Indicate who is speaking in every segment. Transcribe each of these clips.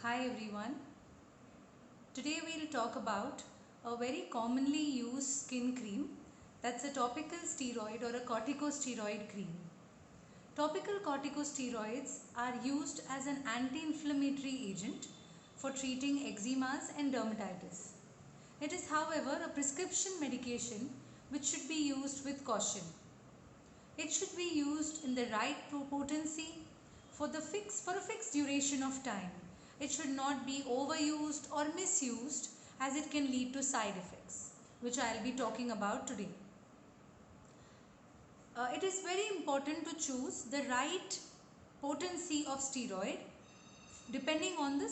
Speaker 1: Hi everyone. Today we'll talk about a very commonly used skin cream, that's a topical steroid or a corticosteroid cream. Topical corticosteroids are used as an anti-inflammatory agent for treating eczemas and dermatitis. It is, however, a prescription medication which should be used with caution. It should be used in the right potency for a fixed duration of time. It should not be overused or misused, as it can lead to side effects, which I will be talking about today. It is very important to choose the right potency of steroid depending on the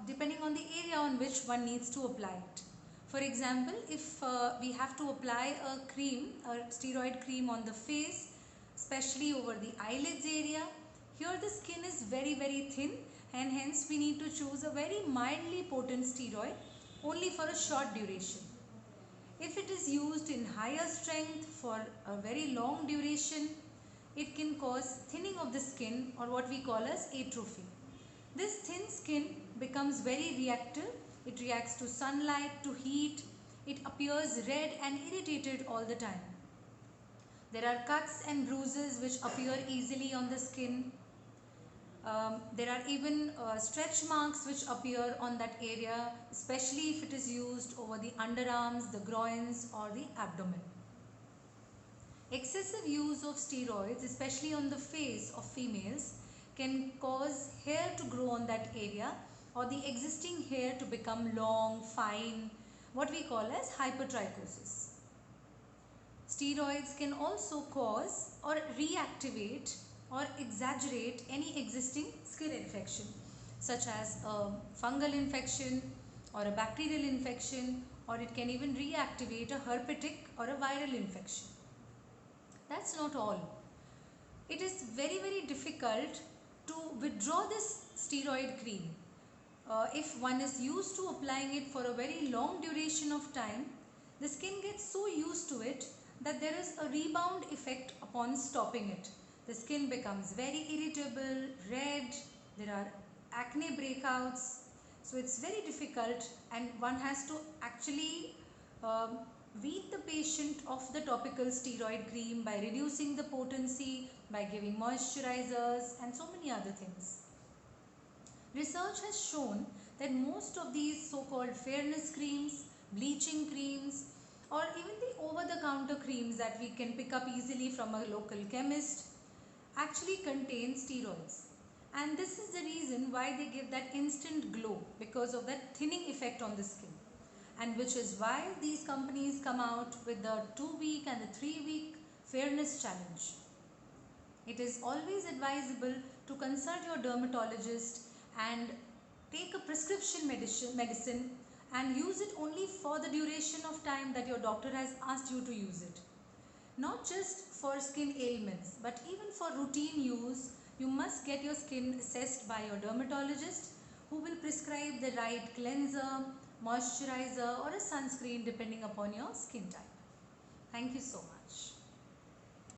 Speaker 1: depending on the area on which one needs to apply it. For example, if we have to apply a steroid cream on the face, especially over the eyelids area, here the skin is very thin, and hence we need to choose a very mildly potent steroid only for a short duration. If it is used in higher strength for a very long duration, it can cause thinning of the skin, or what we call as atrophy. This thin skin becomes very reactive. It reacts to sunlight, to heat. It appears red and irritated all the time. There are cuts and bruises which appear easily on the skin. There are even stretch marks which appear on that area, especially if it is used over the underarms, the groins or the abdomen. Excessive use of steroids, especially on the face of females, can cause hair to grow on that area, or the existing hair to become long, fine, what we call as hypertrichosis. Steroids can also cause or reactivate or exaggerate any existing skin infection, such as a fungal infection or a bacterial infection, or it can even reactivate a herpetic or a viral infection. That's not all. It is very difficult to withdraw this steroid cream. If one is used to applying it for a very long duration of time, the skin gets so used to it that there is a rebound effect upon stopping it. The skin becomes very irritable, red, there are acne breakouts. So it's very difficult, and one has to actually wean the patient of the topical steroid cream by reducing the potency, by giving moisturizers and so many other things. Research has shown that most of these so-called fairness creams, bleaching creams, or even the over-the-counter creams that we can pick up easily from a local chemist actually contain steroids. And this is the reason why they give that instant glow, because of that thinning effect on the skin. And which is why these companies come out with the 2-week and the 3-week fairness challenge. It is always advisable to consult your dermatologist and take a prescription medicine and use it only for the duration of time that your doctor has asked you to use it. Not just for skin ailments, but even for routine use, you must get your skin assessed by your dermatologist, who will prescribe the right cleanser, moisturizer or a sunscreen depending upon your skin type. Thank you so much.